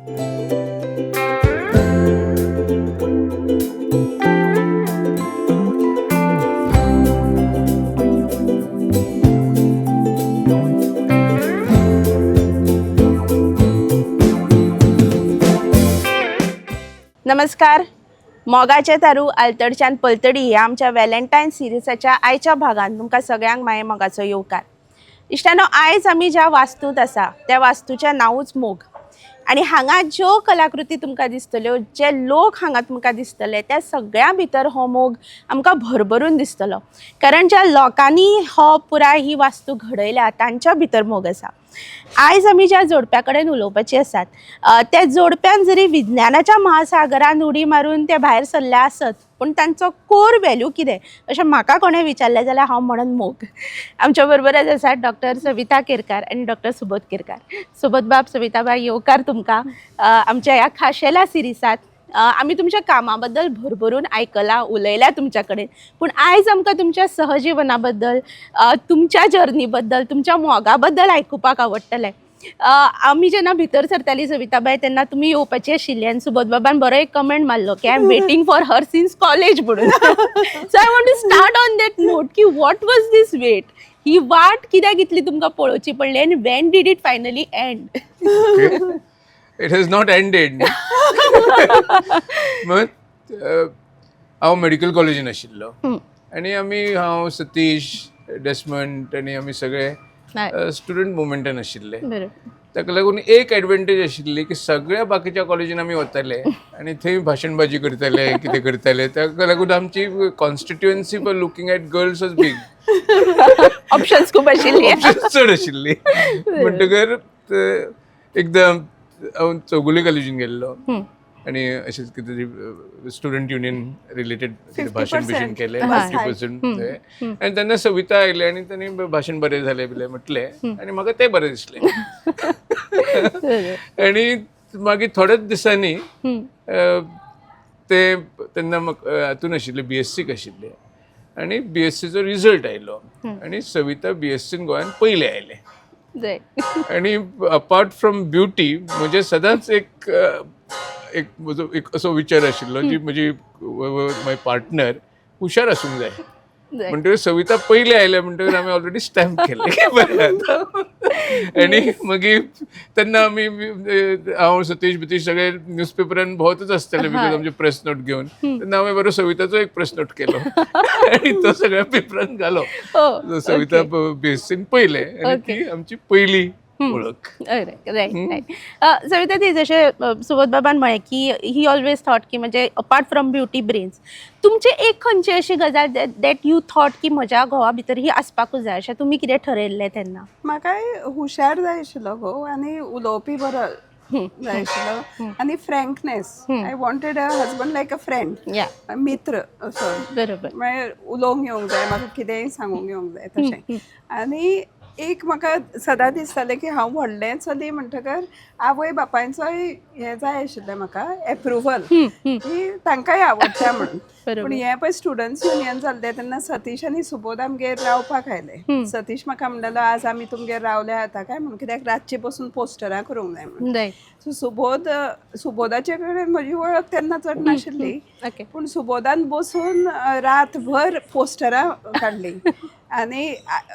नमस्कार. मोगाचे तारू आलतडच्यान पलतडी ह्या आमच्या व्हॅलेंटायन सिरिजाच्या आयच्या भागात तुमकां सगळ्यांक माये मोगाचो येवकार. इश्टानो, आयज आमी ज्या वास्तूंत आसा त्या वास्तूचें नांवूच मोग. आनी हांगा ज्यो कलाकृती तुमकां दिसतल्यो, जे लोक हांगा तुमकां दिसतले, त्या सगळ्या भितर हो मोग आमकां भरभरून दिसतलो. कारण ज्या लोकांनी हो पुराय ही वास्तू घडयल्या तांच्या भितर मोग आसा. आयज आमी ज्या जोडप्या कडेन उलोवपाची आसात, त्या जोडप्यान जरी विज्ञानाच्या महासागरान उडी मारून ते भायर सरले आसत, पूण तांचो कोर व्हॅल्यू कितें अशें म्हाका कोणें विचारलें जाल्यार हांव म्हणन मोग. आमच्या बरोबरच आसात डॉक्टर सविता केरकार आनी डॉक्टर सुबोध केरकार. सुबोध बाब, सविता बाय, येवकार तुमकां आमच्या ह्या खाशेल्या सिरिजात. आमी तुमच्या कामा बद्दल भरभरून आयकलां, उलयल्या तुमच्या कडेन, पूण आयज आमकां तुमच्या सहजिवना बद्दल, तुमच्या जर्नी बद्दल, तुमच्या मोगा बद्दल आयकुपाक आवडटलें. आमी जेन्ना भितर सरताली सविताबाई तेन्ना तुमी येवपाची आशिल्ली आनी सुबोध बाबान बरो एक कमेंट मारलो की I am waiting for her since college म्हणून. So I want to start on that note की वॉट वॉज दीस वेट, ही वाट कित्याक इतली तुमकां पळोवची पडली आनी when did it finally end? It has not ended. हांव मेडिकल कॉलेजीन आशिल्लो आनी हांव सतीश, डेस्मंड आनी आमी सगळे स्टुडंट मुवमेंटान आशिल्ले. ताका लागून एक एडवांटेज आशिल्ली की सगळ्या बाकीच्या कॉलेजीन आमी वताले आनी थंय भाशणबाजी करताले, कितें करताले. ताका लागून आमची constituency for looking at girls was big. Options खूब आशिल्ली, चड आशिल्ली. म्हणटकर एकदम हांव चौगुले कॉलेजीन गेल्लो आनी अशेंच कितें तरी स्टुडंट युनियन रिलेटेड भाशण बिशण केलें 50% थंय. आनी तेन्ना सविता आयले आनी तांणी भाशण बरें जालें बिलें म्हटलें आनी म्हाका तें बरें दिसलें. आनी मागीर थोड्याच दिसांनी ते तेन्ना म्हाका हातून आशिल्ले BSc आशिल्ले आनी BScचो रिजल्ट आयलो आनी सविता BScन गोंयान पयले आयले. आणि अपार्ट फ्रॉम ब्युटी म्हणजे सदांच एक असो विचार आशिल्लो जी म्हजी माय पार्टनर हुशार आसूंक जाय. म्हणटकीर सविता पयले आयले म्हणटकीर आमी ऑलरेडी स्टॅम्प केले. आनी मागीर तेन्ना आमी हांव सतीश बितीश सगळे न्यूजपेपरान भोंवतच आसताले बिकॉज आमचे प्रेस नोट घेवन. तेन्ना हांवें बरो सविताचो एक प्रेस नोट केलो आनी तो सगळ्या पेपरान घालो. सविता BScन पयले आनी ती आमची पयली ओळख. सविता ती जशें सुबोध बाबान म्हळें की ही ऑलवेज थॉट की म्हणजे अपार्ट फ्रॉम ब्युटी ब्रेन्स, तुमची एक खंयची अशी गजाल दॅट यू थॉट की म्हज्या घोवा भितर ही आसपाकूच जाय अशें तुमी कितें ठरयल्लें तेन्ना? म्हाकाय हुशार जाय आशिल्लो घोव आनी उलोवपी बरो जाय आशिल्लो आनी frankness. I wanted a husband like a friend, मित्र असो. बरोबर. म्हळ्यार उलोवंक येवंक जाय, म्हाका कितेंय सांगूंक येवंक जाय तशें. आनी एक म्हाका सदां दिसतालें की हांव व्हडलें चली म्हणटकर आवय बापायचोय हें जाय आशिल्लें म्हाका एप्रुवल की तांकांय आवडटा म्हणून. पूण हें पळय स्टुडंट्स युनियन जाल्लें तेन्ना सतीश आनी सुबोध आमगेर रावपाक आयले. सतीश म्हाका म्हणलेलो आज आमी तुमगेर रावले जाता काय म्हणून, कित्याक रातची बसून पोस्टरां करूंक जाय म्हणून. सो सुबोधाचे कडेन म्हजी वळख तेन्ना चड नाशिल्ली, पूण सुबोधान बसून रातभर पोस्टरां काडली. आनी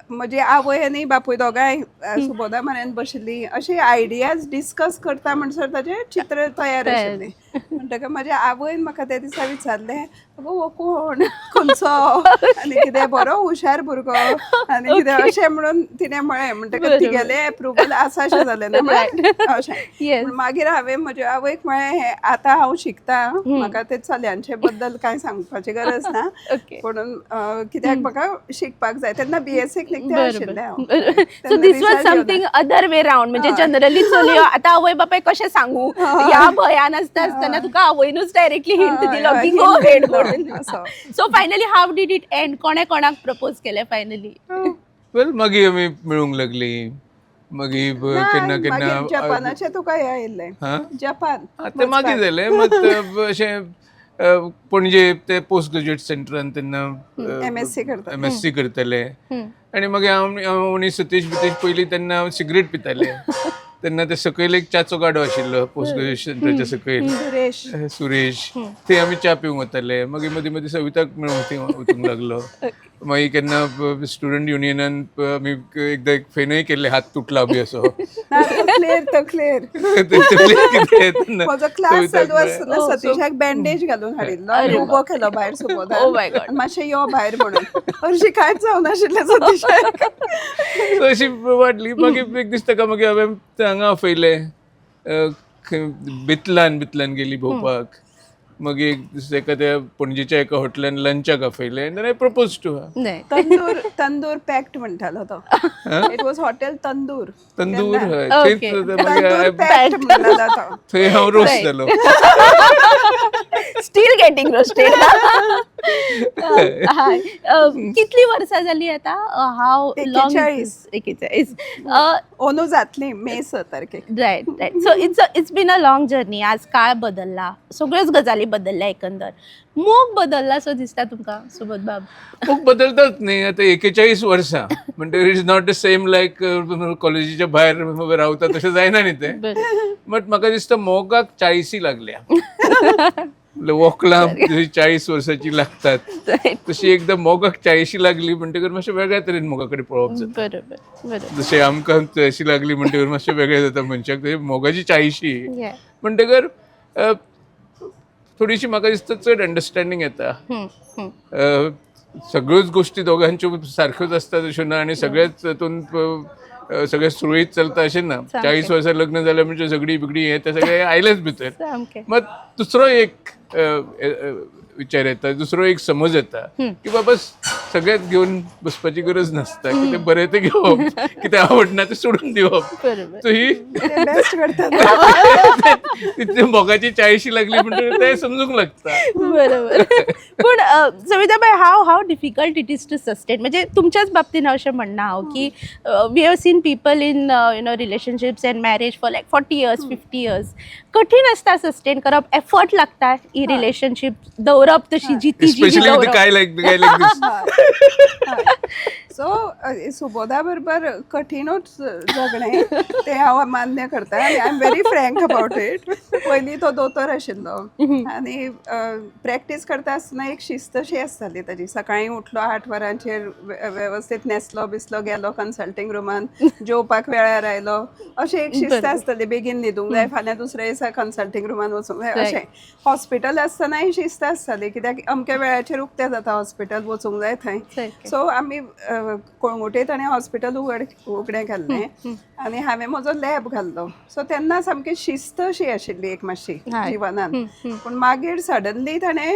म्हजी आवय आनी बापूय दोगांय सुबोधा म्हऱ्यान बशिल्लीं. अशी आयडियाज डिस्कस करता म्हणसर ताजें चित्र तयार आशिल्लें. म्हणटकर म्हाज्या आवयन म्हाका त्या दिसा विचारलें, हो कोण, खंयचो, आनी कितें बरो हुशार भुरगो आनी कितें अशें म्हणून तिणें म्हळें. म्हणटकर तिगेलें एप्रुवल आसा अशें जालें ना म्हळें अशें. मागीर हांवें म्हज्या आवयक म्हळें हें आतां हांव शिकतां, म्हाका ते चल्यांचे बद्दल कांय सांगपाची गरज ना, पूण कित्याक म्हाका शिकपाक जाय. तेन्ना BScक निकतें आशिल्लें हांव. So this was something other way round, म्हणजे जनरली चलयो आतां आवय बापाय कशें सांगू ह्या भयान आसतना तुका आवयनूच डायरेक्टली हिंट दिलो की गो हेड म्हणून. So finally how did it end? कोणे कोणाक प्रपोज केलें फायनली? वेल मागीर आमी मेळूंक लागली. मागीर केन्ना केन्ना जपानाचे तुका हे आयिल्लें, जपान तें मागीर जालें. मात अशें पणजे ते पोस्ट ग्रॅज्युएट सेंटरान तेन्ना MSc करताले. आनी मागीर हांव आनी सतीश बितीश पयलीं तेन्ना सिगरेट पिताले. तेन्ना ते सकयल एक च्याचो गाडो आशिल्लो पोस्ट ग्रॅज्युएशन ताच्या सकयल सुरेश ते आमी च्या पिवंक वताले. मागीर मदीं मदीं सविताक मेळूंक थंय वचूंक लागलो. मागीर केन्ना स्टुडंट युनियनान आमी एकदा एक फेनय केल्ले, हात तुटला बी असो. क्लिअर म्हजो क्लास चालू आसतना सतीशाक बँडेज घालून हाडिल्लो आनी उबो केलो भायर सुबोधान, मातशें यो भायर म्हणून. हरशीं कांयच जावनाशिल्लें सतीशाक. अशी वाटली. मागीर एक दीस ताका मागीर हांवें हांगा afयलें, बितलान गेली भोवपाक. मागीर एक दीस ताका त्या पणजेच्या एका हॉटेलान लंचाक afयलें आनी I propose to her. Tandoor pact म्हणटालो तो. It was hotel Tandoor. हय. तंदूर पॅक्ट म्हणटालो तो. थंय हांव रोस्ट जालो. Still getting roasted. कितली वर्सां जाली आता? हाव 41. ओनू जातली मे 6 तारखेक. Right. So it's been a long journey. आज काळ बदलला, सगळ्योच गजाली बदलल्या एकंदर. मोग बदलला सो दिसता तुमकां सुबोध बाब? खूब बदलतात न्ही. आतां 41 वर्सां म्हणजे it is not the same like कॉलेजीच्या भायर रावता तशें जायना न्ही तें. बट म्हाका दिसता मोगाक 40 लागल्या. वॉकलां 40 वर्सांची लागतात तशी एकदा मोगाक 40 लागली म्हणटकर मातशें वेगळ्या तरेन मोगा कडेन पळोवप जाता. बरोबर. जशें आमकां 80 लागली म्हणटकर मातशें वेगळें जाता मनशाक. मोगाची 40 म्हणटकर थोडीशी म्हाका दिसता चड अंडरस्टँडींग येता. सगळ्योच गोश्टी दोगांच्यो सारक्योच आसतात अश्यो ना आनी सगळेच तातूंत सगळें सुरळीत चलता अशें ना. 40 वर्सां लग्न जालें म्हणजे झगडी बिगडी हे ते सगळें आयलेच भितर. मग दुसरो एक विचार येता, दुसरो एक समज येता की बाबा सगळ्यात घेऊन बसपाची गरज नसता. कितें बरें तें घेवप, कितें आवडना तें सोडून दिवप. सो ही बेस्ट करतात. तितली मोगाची 40 लागली म्हणजे ते समजूंक लागता. बरोबर. पूण Savitabai, how difficult it is to sustain? म्हणजे तुमच्याच बाबतीन अशें म्हणना हांव की we have seen people in relationships and marriage for like 40 years 50 years. कठीण आसता सस्टेन करप, एफर्ट लागता ही रिलेशनशीप दवरप तशी जी ती स्पेशली काय लायक सो सुबोधा बरोबर कठीणूच जगणें तें हांव मान्य करता आनी I am very frank about it. पयलीं तो दोतोर आशिल्लो आनी प्रॅक्टीस करता आसतना एक शिस्त शी आसताली ताजी. सकाळीं उठलो 8 वरांचेर, वेवस्थीत न्हेसलो बिसलो, गेलो कन्सल्टींग रुमान, जेवपाक वेळार आयलो. अशी एक शिस्त आसताली. बेगीन न्हिदूंक जाय, फाल्यां दुसऱ्या दिसा कन्सल्टींग रुमान वचूंक जाय अशें. हॉस्पिटल आसतनाय शिस्त आसताली, कित्याक अमक्या वेळाचेर उक्तें जाता हॉस्पिटल, वचूंक जाय थंय. सो आमी कोळंगुटे ताणें हॉस्पिटल उगडें घाल्लें आनी हांवें म्हजो लॅब घाल्लो. सो तेन्ना सामकी शिस्त अशी आशिल्ली एक मातशी जिवनान. पूण मागीर सडनली ताणें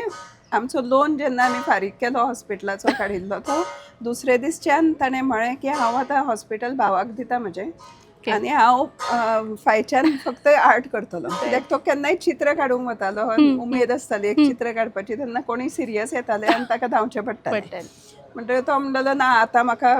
आमचो लोन जेन्ना आमी फारीक केलो हॉस्पिटलाचो काडिल्लो, तो दुसरे दिसच्यान ताणें म्हळें की हांव आतां हॉस्पिटल भावाक दिता म्हजें आनी हांव फायच्यान फक्त आर्ट करतलो. कित्याक तो केन्नाय चित्र काडूंक वतालो, उमेद आसताली एक चित्र काडपाची. तेन्ना कोणूय सिरियस येताले आनी ताका धांवचें पडटालें. म्हणटकीर तो म्हणलेलो ना आतां म्हाका.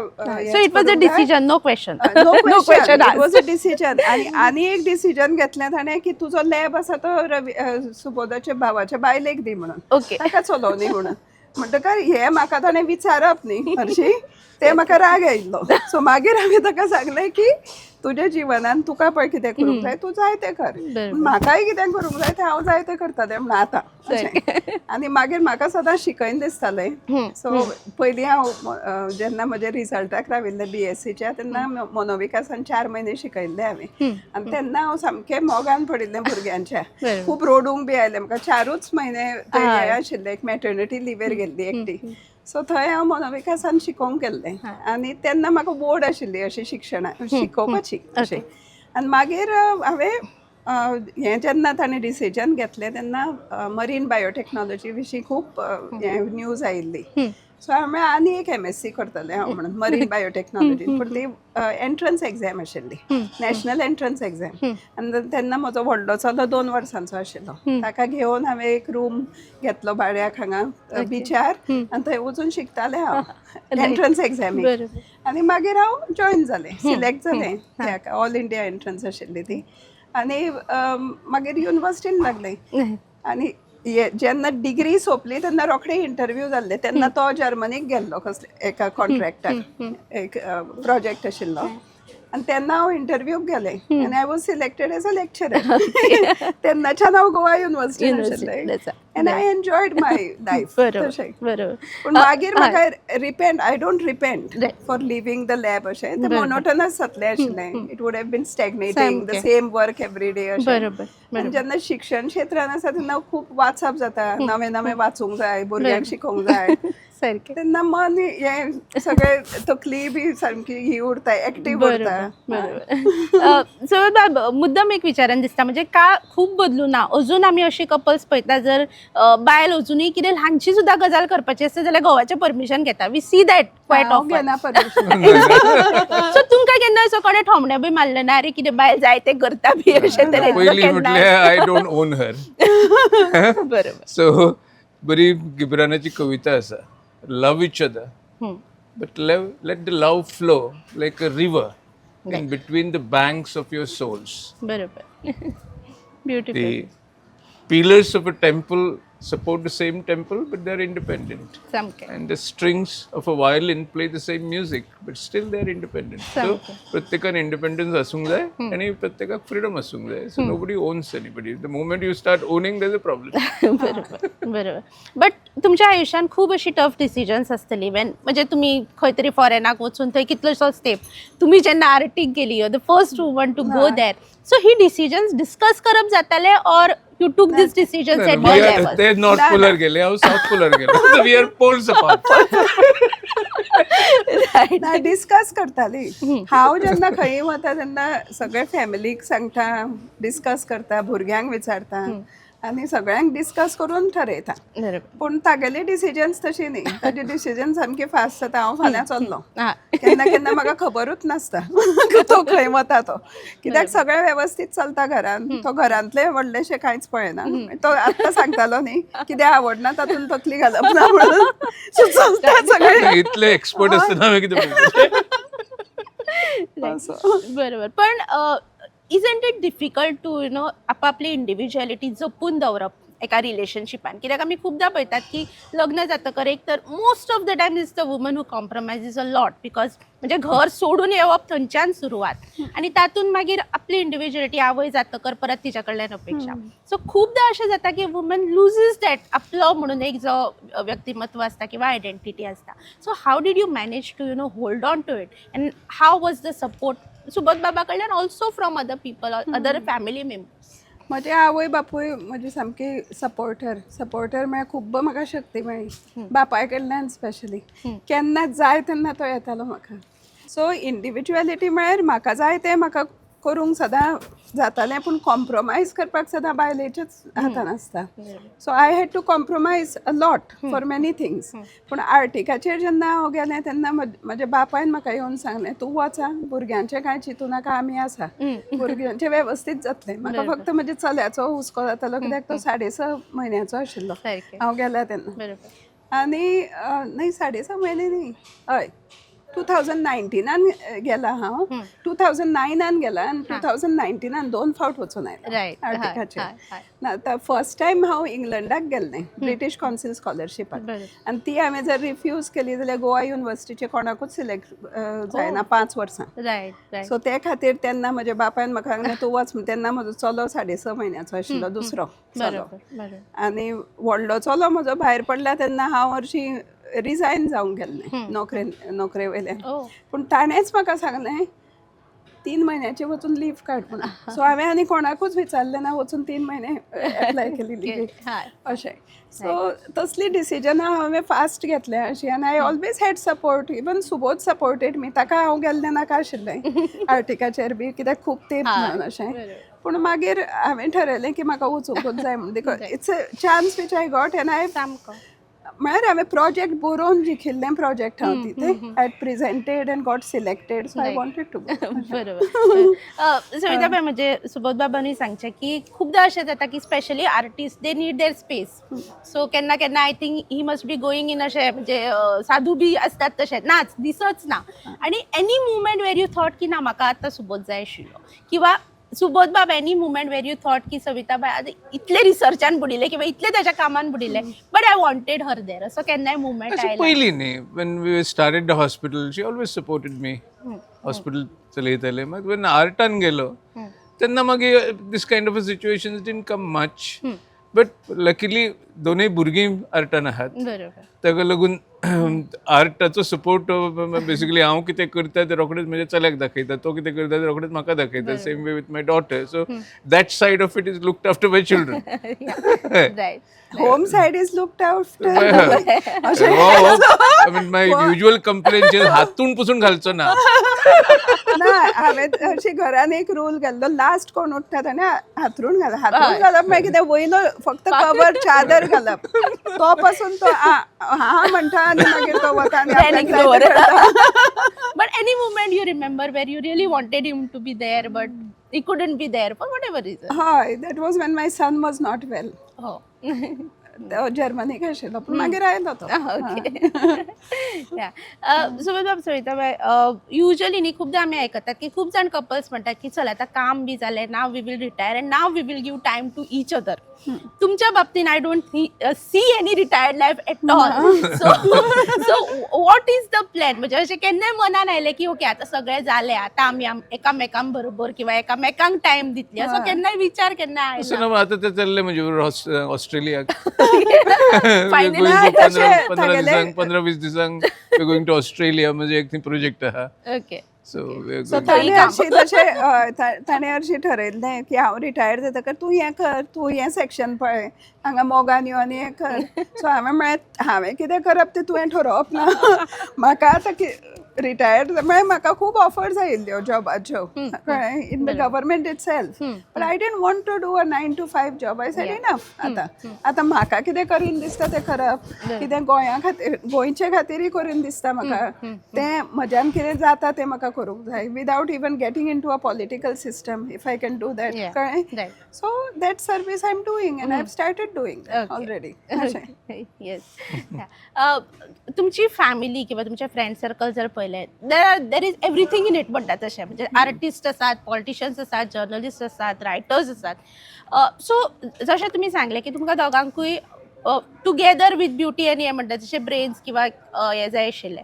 So it was a decision, no question. It was a decision. आनी एक डिसिजन घेतलें ताणें की तुजो लॅब आसा तो सुबोधाच्या भावाच्या बायलेक दी म्हणून. ताका चलोवनी म्हणून. म्हणटकर हें म्हाका ताणें विचारप न्ही हरशीं, तें म्हाका राग आयिल्लो. सो मागीर हांवें ताका सांगलें की तुज्या जिवनान तुका पळय कितें करूंक जाय तूं जाय तें कर, म्हाकाय कितें करूंक जाय तें हांव जाय तें करतलें म्हण आतां. आनी मागीर म्हाका सदां शिकयन दिसतालें. सो पयलीं हांव जेन्ना म्हज्या रिजल्टाक राविल्लें BScच्या तेन्ना मनोविकासान 4 म्हयने शिकयल्लें हांवें. आनी तेन्ना हांव सामकें मोगान पडिल्लें भुरग्यांच्या. खूब रोडूंक बी आयलें. म्हाका 4च म्हयने हें आशिल्लें, एक मॅटर्निटी लिव्हेर गेल्ली एकटी. सो थंय हांव मनोविकासान शिकोवंक गेल्लें आनी तेन्ना म्हाका वोड आशिल्ली अशी शिकोवपाची अशें. आनी मागीर हांवें हें जेन्ना ताणें डिसिजन घेतलें तेन्ना मरीन बायोटेक्नॉलॉजी विशीं खूब न्यूज आयिल्ली. सो हांवें आनी एक MSc करतलें हांव म्हणून मरीन बायोटेक्नॉलॉजी. पूण ती एंट्रन्स एग्जाम आशिल्ली, नॅशनल एंट्रन्स एग्जाम. आनी तेन्ना म्हजो व्हडलो चलो 2 वर्सांचो आशिल्लो. ताका घेवन हांवें एक रूम घेतलो भाड्याक हांगा बिचार आनी थंय वचून शिकतालें हांव एंट्रन्स एग्जामीक. आनी मागीर हांव जॉयन जालें, सिलेक्ट जालें. ऑल इंडिया एंट्रन्स आशिल्ली ती. आनी मागीर युनिवर्सिटीन लागलें. आनी जेन्ना डिग्री सोंपली तेन्ना रोखडे इंटरव्यू जाल्ले. तेन्ना तो जर्मनीक गेल्लो कसले एका कॉन्ट्रॅक्टाक, एक प्रोजेक्ट आशिल्लो. आणि तेन्ना हांव इंटरव्यूक गेलें आनी I was selected as a lecturer. तेन्नाच्यान हांव गोवा युनिवर्सिटीन आशिल्लें आनी आय एन्जॉयड माय लायफ तशें. बरोबर. पूण मागीर म्हाका repent, I don't repent for leaving the lab. अशें तें मोनोटनस जातलें आशिल्लें. It would have been stagnating, the same work every day अशें. बरोबर. आनी जेन्ना शिक्षण क्षेत्रान आसा तेन्ना खूब वाचप जाता, नवें नवें वाचूंक जाय, भुरग्यांक शिकोवंक जाय. सारकें. तेन्ना मन हें सगळें तकली बी सारकी ही उरता, एक्टीव उरता. बरोबर. सो बाब, मुद्दम एक विचारान दिसता, म्हणजे का खूब बदलूं ना अजून आमी अशी कपल्स पळयता, जर बायल अजुनूय कितें ल्हानशी सुद्दां गजाल करपाची आसता जाल्यार घोवाचें परमिशन घेता. We see that quite often. घेना परमिशन. सो तुमकां केन्ना असो कोणें ठोमणें बी मारलें ना, अरे कितें बायल जाय तें करता बी अशें तरेन? पयलीं म्हटल्यार आय डोंट ओन हर. बरोबर. सो बरी गिब्रानाची कविता आसा, love each other but let the love flow like a river in between the banks of your souls. बरोबर. Beautiful. The pillars of a temple support the same temple, but they're independent. सामकें. And the strings of a violin play the same music, but still they're independent. So प्रत्येकान independence आसूंक जाय आणि प्रत्येकाक freedom आसूंक जाय. So nobody owns anybody. The moment you start owning, there's a problem. बरोबर. बरोबर. बट तुमच्या आयुश्यान खूब अशी टफ डिसिजन्स आसतली, वेन म्हणजे तुमी खंय तरी फॉरेनाक वचून थंय कितलोसो स्टेप, तुमी जेन्ना आर्टीक गेली, the first woman to go there, so ही डिसिजन्स डिस्कस करप जाताले, or you took this decisions at one level? ते नॉर्थ पोलर गेले, हांव साऊथ पोलर गेलो. So we are poles apart. ना डिस्कस करताली. हांव जेन्ना खंय वता तेन्ना सगळे फॅमिलीक सांगता, डिस्कस करता, भुरग्यांक विचारता आनी सगळ्यांक डिस्कस करून ठरयता. पूण तागेली डिसिजन्स तशी न्ही. ताजी डिसिजन सामकी फास्ट जाता. हांव फाल्यां चल्लो, केन्ना केन्ना म्हाका खबरूच नासता तो खंय वता तो, कित्याक सगळें वेवस्थीत चलता घरान. तो घरांतले व्हडलेशें कांयच पळयना. तो आत्तां सांगतालो न्ही, कितें आवडना तातूंत तकली घालप ना म्हणून. चलता सगळें. इतले एक्सपर्ट आसतना हांवें कितें पळयलें? बरोबर. पण isn't it difficult to आपापली इंडिव्हिज्युअलिटी जपून दवरप एका रिलेशनशिपान? कित्याक आमी खूबदां पळयतात की लग्न जातकर एक तर most of the time is the woman who compromises a lot, because म्हणजे घर सोडून येवप थंयच्यान सुरवात, आणि तातूंत मागीर आपली इंडिव्हिज्युअलिटी आवय जातकर परत तिच्या कडल्यान अपेक्षा. सो खूबदां अशें जाता की वुमन लुजीस दॅट आपलो म्हणून एक जो व्यक्तिमत्व आसता किंवा आयडेंटिटी आसता. So how did you manage to hold on to it, and how was the support Subodh baba कडल्यान, also from other people, other family members? म्हजे आवय बापूय म्हजी सामकी सपोर्टर म्हळ्यार खूब म्हाका शक्ती मेळ्ळी बापाय कडल्यान. स्पेशली केन्ना जाय तेन्ना तो येतालो म्हाका. सो इंडिव्हिज्युअलिटी म्हळ्यार म्हाका जाय तें म्हाका करूंक सदां जातालें, पूण कॉम्प्रोमायज करपाक सदां बायलेच्याच हातान आसता. So I had to compromise a lot for many things. पूण आर्टिकाचेर जेन्ना हांव गेलें तेन्ना म्हज्या बापायन म्हाका येवन सांगलें, तूं वचा, भुरग्यांचें कांय चिंतू नाका, आमी आसा, भुरग्यांचें वेवस्थीत जातलें. म्हाका फक्त म्हज्या चल्याचो हुस्को जातालो, कित्याक तो 6.5 म्हयन्याचो आशिल्लो हांव गेल्या तेन्ना. आनी न्हय 6.5 म्हयने न्ही, हय 2019 गेला हांव. 2009 गेला आनी 2019 2 फावट वचून आयलें आर्टिकाचेर. फर्स्ट टायम हांव इंग्लंडाक गेल्लें ब्रिटीश कावन्सील स्कॉलरशिपाक, आनी ती हांवें जर रिफ्यूज केली जाल्यार गोवा युनिवर्सिटीचे कोणाकूच सिलेक्ट जायना 5 वर्सां. सो ते खातीर तेन्ना म्हज्या बापायन म्हाका सांगलें तूं वच. तेन्ना म्हजो चलो 6.5 म्हयन्याचो आशिल्लो, दुसरो चलो. आनी व्हडलो चलो म्हजो भायर पडला तेन्ना हांव हरशीं रिजायन जावंक गेल्लें नोकरे वयल्यान. पूण ताणेंच म्हाका सांगलें 3 म्हयन्याची वचून लीव काड म्हणून. सो हांवें आनी कोणाकूच विचारलें ना, वचून 3 म्हयने एप्लाय केली लीव अशें. सो तसली डिसिजनां हांवें फास्ट घेतल्या अशी. आनी I always had support. Even Subodh supported me. ताका हांव गेल्लें नाका आशिल्लें आर्टिकाचेर बी, कित्याक खूब तेंप म्हणून अशें. पूण मागीर हांवें ठरयलें की म्हाका वचूंकूच जाय म्हणून. Because it's a chance which I got. And I म्हळ्यार हांवें प्रोजेक्ट बरोवन जिखिल्लें प्रोजेक्ट हांव तिथे I presented and got selected. So I wanted to go. बरोबर. सविताबाई, म्हणजे सुबोध बाबांनी सांगचें की खूबदां अशें जाता की specially artist they need their space. So केन्ना केन्ना I think he must be going in अशें म्हणजे साधू बी असतात तशें नाच दिसच ना. आनी any movement where you thought की ना म्हाका आतां सुबोध जाय आशिल्लो, किंवा Subodh baab any moment where you thought की सविता बाय आतां इतले रिसर्चान बुडिले किंवा इतले त्याच्या कामान बुडिले बट आय वॉन्टेड हर देर असो केन्नाय मुमेंट अशी आयला पहिली न्ही when we started the hospital she always supported me hospital चलयताले मागीर when आर्टान गेलो तेन्ना मागीर this kind of a situations didn't come much but luckily दोनूय भुरगीं आर्टान आहात बरोबर ताका लागून आर्टाचो सपोर्ट बेसिकली हांव कितें करता तें रोखडेंच म्हज्या चल्याक दाखयता तो कितें करता तें रोखडेंच म्हाका दाखयता same way with my daughter so that side of it is looked after by children right home side is looked after I mean my usual complaint हातून पुसून घालचो ना ना हांवें हरशी घरान एक रूल घाल्लो लास्ट कोण उठता ताणें हातरून घालप मागीर कितें वयलो फक्त कवर चादर घालप तो पासून तो हा म्हणटा आनी मागीर तो वता आनी आपल्याक जाय तें करता. But any moment you remember where you really wanted him to be there, but he couldn't be there for whatever reason. हय that was Wien my son was not well Oh. जर्मनीक आशिल्लो पूण मागीर आयलो तो ओके सुबोध बाब Savitabai usually न्ही खूपदा आमी आयकतात की खूप जाण कपल्स म्हणटात की चल आता काम बी जालें now we will retire and now we will give time to each other तुमच्या बाबतीन I don't see any retired life at all so what is the plan म्हणजे अशें केन्नाय मनान आयलें की ओके आतां सगळें जालें आतां आमी एकामेकां बरोबर किंवा एकामेकांक टायम दितली असो केन्नाय विचार केन्नाय असं आयला ना आता ते चालले म्हणजे ऑस्ट्रेलियाक Finally, 15-20 दिसांक गोइंग टू ऑस्ट्रेलिया म्हणजे एक प्रोजेक्ट आहा ओके सो सो ताणें हरशीं तशें ताणें हरशीं ठरयल्लें की हांव रिटायर जातकर तूं हें कर तूं हें सेक्शन पळय हांगा मोगान यो आनी हें कर सो हांवें कितें करप तें तुवें ठरोवप ना म्हाका आतां रिटायर्ड म्हळ्यार म्हाका खूब ऑफर्स आयिल्ल्यो जॉबाच्यो कळ्ळें in the government itself but I didn't want to do a 9 to 5 job I said enough आतां म्हाका कितें करीन दिसता तें करप कितें गोंया खातीर गोंयचे खातीरय करीन दिसता म्हाका तें म्हज्यान कितें जाता तें म्हाका करूंक जाय without even getting in to a political system if I can do that कळ्ळें so that service I am doing end I have started doing already yes तुमची फॅमिली किंवा तुमचे फ्रेंड सर्कल जर पळयलें there is everything in it म्हणटात तशें म्हणजे artist आसात पॉलिटिशियन्स आसात जर्नलिस्ट आसात रायटर्स आसात सो जशें तुमी सांगलें की तुमकां दोगांकूय टुगेदर वीथ ब्युटी आनी हें म्हणटात जशें ब्रेन्स किंवा हें जाय आशिल्लें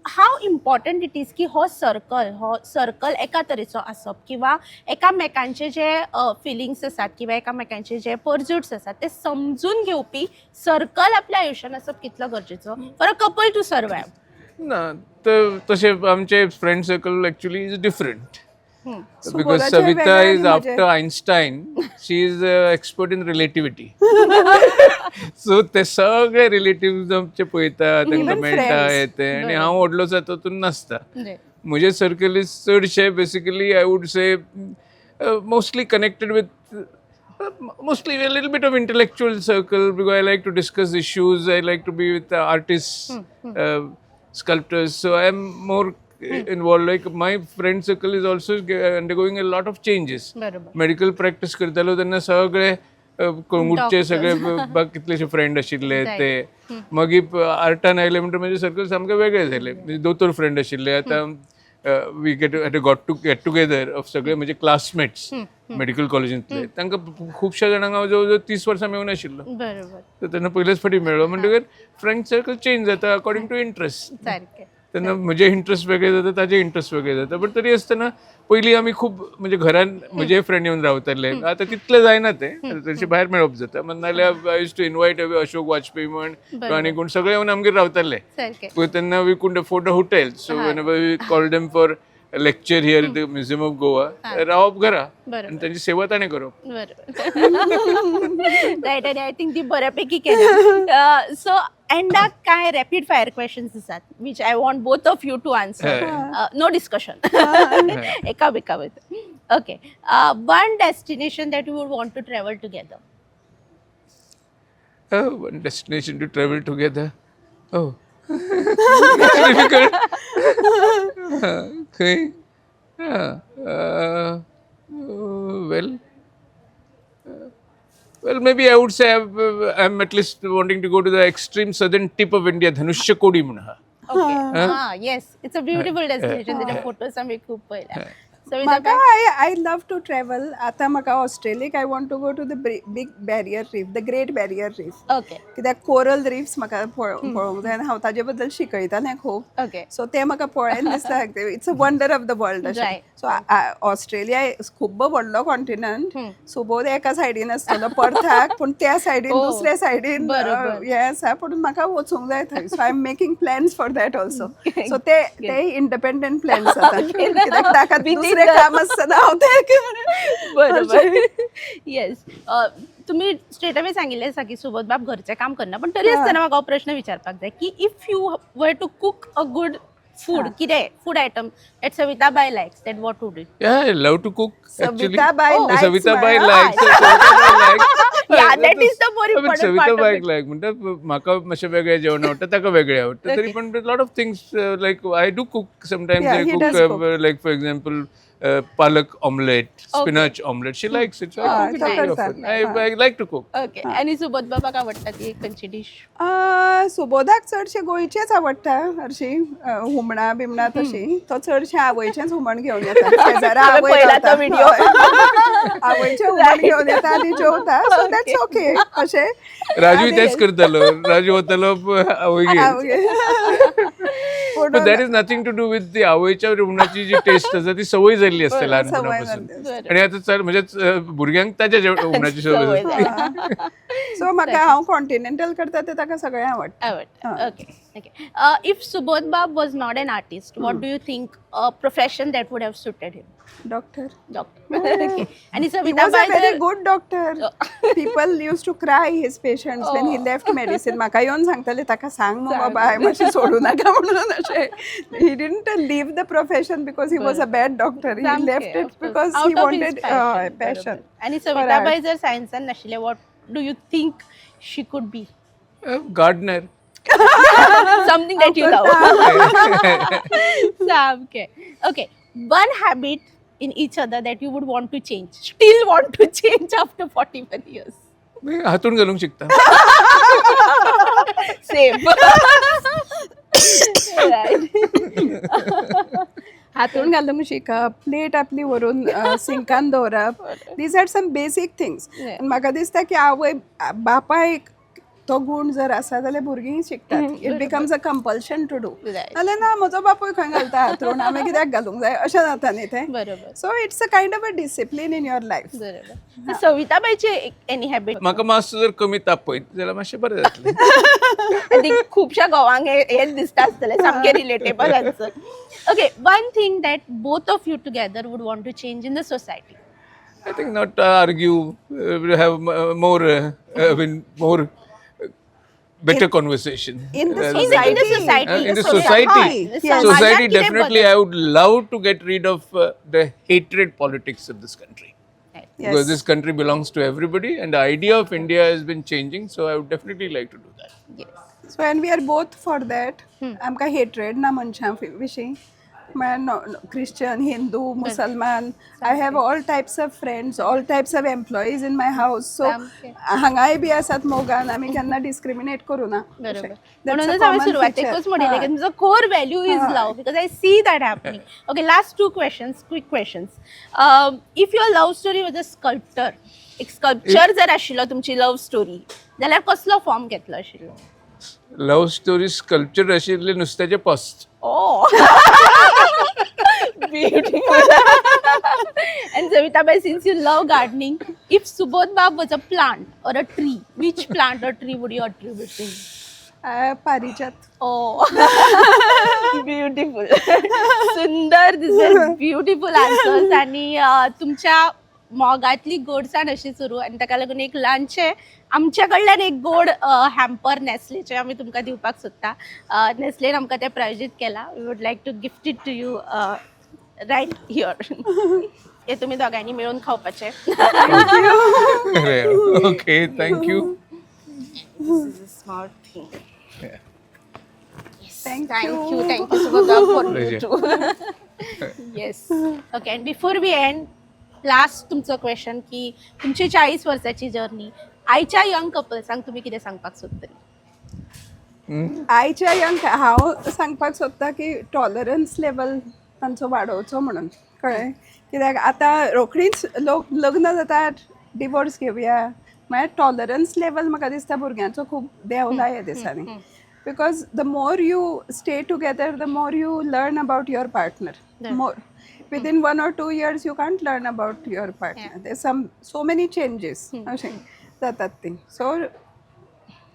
हाव इम्पॉर्टंट इट इज की हो सर्कल एका तरेचो आसप किंवा एकामेकांचे जे फिलिंग्स आसात किंवा एकामेकांचे जे पर्ज्युट्स आसात ते समजून घेवपी सर्कल आपल्या आयुश्यान आसप कितलो गरजेचो for a couple to survive ना तर तसे आमचे friend circle actually is different because सुबोधाचे Savita वेगळे is आणि after Einstein she is expert in relativity so ते सगळे रिलेटिव्ह आमचे पळयता तांकां मेळटा येते आनी हांव व्हडलोसो तातूंत नासता म्हजे सर्कल इज चडशे basically I would say mostly connected with mostly a little bit of intellectual circle because I like to discuss issues. I like to be with artists, sculptors. So I am more involved. Like my friend circle is also undergoing a lot of changes. Medical practice करतालो तेन्ना सगळे कोंगुटचे सगळे कितलेशे friend आशिल्ले ते मागीर आर्टान आयले म्हणटा म्हजे सर्कल सामके वेगळे जाले दोतोर फ्रेंड आशिल्ले आतां वी गॉट टुगेदर ऑफ सगळे म्हजे क्लासमेट्स मेडिकल कॉलेजींतले तांकां खुबश्या जाणांक हांव जवळ जवळ 30 वर्सां मेळून आशिल्लो तर तेन्ना पयलेच फावटी मेळ्ळो म्हणटकीर फ्रेंड सर्कल चेंज जाता अकॉर्डिंग टू इंट्रस्ट तेन्ना म्हजे इंट्रस्ट वेगळे जाता ताजे इंट्रस्ट वेगळे जाता बट तरी आसतना पयलीं आमी खूब म्हणजे घरान म्हजे फ्रेंड येवन रावताले आतां तितलें जायना तें तशें भायर मेळप जाता नाजाल्यार I used to invite Ashok Vajpeyi म्हण आनी कोण सगळे येवन आमगेर रावताले तेन्ना we could afford a hotel so whenever we called them for lecture here the museum of Goa रावप घरा आनी तांची सेवा ताणें करप रायट आनी आय थिंक ती बऱ्यापैकी केल्या सो एंडाक काय रॅपीड फायर क्वेश्चन्स आसात which I want both of you to answer no discussion एका वयता okay one destination that you would want to travel together one destination to travel together. Oh, it's difficult. Okay. Well, maybe I would say I'm at least wanting to go to the extreme southern tip of India, Dhanushya Kodi म्हणून. Okay. Yes, it's a beautiful destination. The photos आम्ही खूप पळयल्या. म्हाका I love to travel. आतां म्हाका ऑस्ट्रेलियाक I want to go to the big barrier reef, the great barrier reef. Okay कित्याक coral reefs म्हाका पळोवंक जाय आनी हांव ताजे बद्दल शिकयतालें खूब. ओके सो ते म्हाका पळयन दिसता it's a wonder of the world अशें. Right. सो ऑस्ट्रेलिया खूब व्हडलो कॉन्टिनंट. सो बोथ एका सायडीन आसतलो पर्थाक, पूण त्या सायडीन दुसऱ्या सायडीन हें आसा. पूण म्हाका वचूंक जाय थंय. So I am making plans for that also. So ते इंडिपेंडंट प्लॅन्स जाता. कित्याक ताका दुसरें काम आसतना हांव तें बरोबर येस तुम्ही स्ट्रेट अवे सांगिल्लें आसा की सुबोध बाब घरचें काम करना, पण तरी आसतना म्हाका हो प्रश्न विचारपाक जाय की if you were to cook a good food, कितें food item that Savita Bai likes, that what would it? Yeah, I love to cook actually. Savita Bai likes Savita Bai my- likes. Savita Bai likes. Yeah, that is the more important Savita part of बायक it. लायक म्हणटा म्हाका मातशें वेगळें जेवण आवडटा, ताका वेगळें आवडटा. तरी पण lot of things like I do cook sometimes. Yeah, I he does cook cook. Like for example पालक omelette, spinach omelette. She likes it. तो करतात. I like to cook. Okay आणि सुबोध बाबाक आवडटा ती एक खंयची डिश? सुबोधाक चडशे गोंयचेच आवडटा हरशीं हुमणां बिमणां तशीं. तो चडशें आवयचेंच हुमण घेवन येता. शेजारा हांवें आवय पळयला तो रावता. video. हय. आवयचें हुमण घेवन येता आनी जेवता. सो दॅट्स ओके अशें. राजू तेच करतालो. राजू वतालो आवय आवय. But that is nothing to do with the आवयच्या जेवणाची जी टेस्ट आसा ती सवय जाल्ली असते लहानपणापासून. जाल्ली आणि आता म्हणजे भुरग्यांक ताच्या जेवणाची सवय जाता. सो म्हाका हांव कॉन्टिनेंटल करता तें ताका सगळें आवडटा. आवडटा okay okay if Subodh baab was not an artist, what do you think a profession that would have suited him? Doctor. Doctor okay आणि He Savita was a bai very जर good doctor. People used to cry, his patients, when he left medicine. म्हाका येवन सांगताले ताका सांग मगो बाबा हांवें मातशें सोडूं नाका म्हणून अशें. He didn't leave the profession because he was a bad doctor. He left it because he wanted passion. आणि सविता बाय जर सायन्सान नाशिल्ले, what do you think she could be? Gardener. Something that you love. Okay. Okay. One habit in each other that you would want to change, still want to change after 41 years. मी हातून घालूंक शिकता. Same. Right. हातून घालूंक शिकप, plate आपली व्हरून सिंकान दवरप. These are some बेसीक थिंग्स. म्हाका दिसता की आवय बापायक तो गुण जर आसा जाल्यार भुरगीं शिकतात. It becomes a compulsion to do. Right. नाल्यार ना म्हजो बापूय खंय घालता हातरून हांवें कित्याक घालूंक जाय अशें जाता न्ही तें. बरोबर so it's a kind of a discipline in your life. बरोबर. सविता बायची एनी हॅबिट? म्हाका मातसो जर कमी तापयत जाल्यार मातशें बरें जातलें. ती खुबशा गोवांक हेच दिसता आसतलें, सामकें relatable answer. Okay, one thing that both of you together would want to change in the society? I think not argue, have more better conversation. In the rather society. than- society. in the society. society. Yes. Society, समाजात कितें definitely, I would love to get rid of the hatred politics of this country. Because Yes. this country belongs to everybody, and the idea of India has been changing. So I would definitely like to do that. Yes. So and we are both for that. आमकां hatred ना मनशां विशीं. म्हळ्यार Christian, Hindu, मुसलमान. I have all types of friends, all types of employees in my house. So हांगाय बी आसात मोगान, आमी केन्ना डिस्क्रिमिनेट करूं ना. बरोबर. म्हणूनच हांवें सुरवातेकूच म्हणिल्लें की तुमचो core value is love, because I see that happening. Okay, last 2 questions, quick questions. If your love story was a sculptor, एक स्कल्पचर जर आशिल्लो तुमची लव स्टोरी, जाल्यार कसलो फॉर्म घेतलो आशिल्लो? लव्ह स्टोरी स्कल्पचर आशिल्ले नुस्त्याचे पस्ट. Oh, beautiful. And Savita Bai, since you love gardening, if Subodh Bab was a plant or a tree, which plant or tree would you attribute to him? पारिजात. Oh, beautiful. सुंदर, these are beautiful answers. आणि तुमच्या मोगातली गोडसाण अशी सुरू, आणि ताका लागून एक ल्हानशें आमच्या कडल्यान एक गोड हॅम्पर नेस्लेचें आमी तुमकां दिवपाक सोदता. नेस्लेन आमकां तें प्रायोजीत केलां. We would like to gift it to you right here. हे तुमी दोगांनी मेळून खावपाचें. Okay, thank you. This is a smart thing. Yeah. Thank Thank you. you, Subodh Bab, for you Pleasure. too. Yes. Okay, and before we end, last तुमचो question की तुमची 40 वर्साची journey आयच्या young कपल्सांक तुमी कितें सांगपाक सोदतली? आयच्या यंग हांव सांगपाक सोदता की टॉलरन्स लेवल तांचो वाडोवचो म्हणून. कळ्ळें? कित्याक आतां रोखडीच लोक लग्न जातात डिवोर्स घेवया म्हळ्यार टॉलरन्स लेवल म्हाका दिसता भुरग्यांचो खूब देंवला ह्या दिसांनी because the more you stay together the more you learn about your partner more within 1 or 2 years you can't learn about your partner. There's so many changes अशें जातात ती सो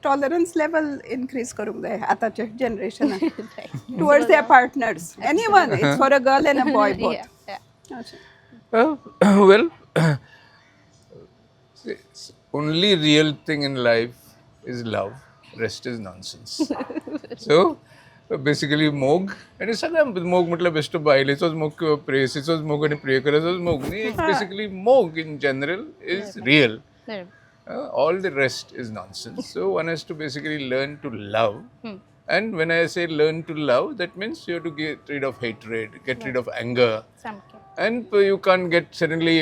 टॉलरन्स लेवल इनक्रीज करूंक जाय आतांच्या जनरेशनान towards their partners anyone it's for a girl and a boy both Well, only real thing in life is love. Rest is nonsense. So basically मोग आणि सगळ्या मोग म्हटलं बेस्ट बायलेचोच मोग किंवा प्रेयसीचोच मोग आणि प्रियकराचोच मोग न्ही बेसिकली मोग in general is real all the rest is nonsense so one has to basically learn to love and when I say learn to love that means you have to get rid of hatred, get rid of anger, and you can't get suddenly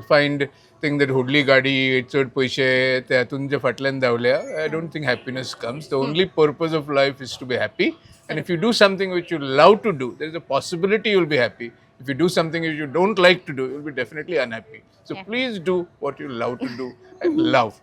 find think that हुडली गाडी चड पयशे ते हातून जे फाटल्यान धांवल्या I don't think happiness comes. The only purpose of life is to be happy, and if you do something which you love to do, there is a possibility you will be happy. If you do something which you don't like to do, you will be definitely unhappy. So please do what you love to do and love.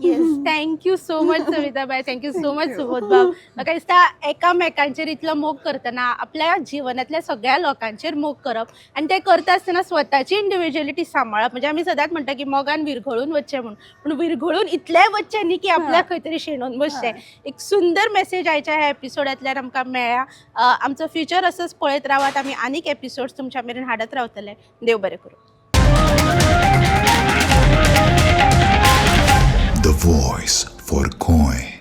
Yes thank you so much Savitabai thank you so much Subodh भाऊ म्हाका दिसता एकामेकांचेर इतलो मोग करतना आपल्या जिवनातल्या सगळ्या लोकांचेर मोग करप आनी ते करता आसतना स्वताची इंडिव्हिज्युअलिटी सांबाळप म्हणजे आमी सदांच म्हणटा की मोगान विरघळून वच्चें म्हणून पूण विरघळून इतलेंय वच्चें न्ही की आपल्याक खंय तरी शेणून बसचें एक सुंदर मेसेज आयच्या ह्या एपिसोडांतल्यान आमकां मेळ्ळ्या आमचो फ्युचर असोच पळयत रावात आमी आनीक एपिसोड्स तुमच्या मेरेन हाडत रावतले देव बरें करूं The voice for Koi.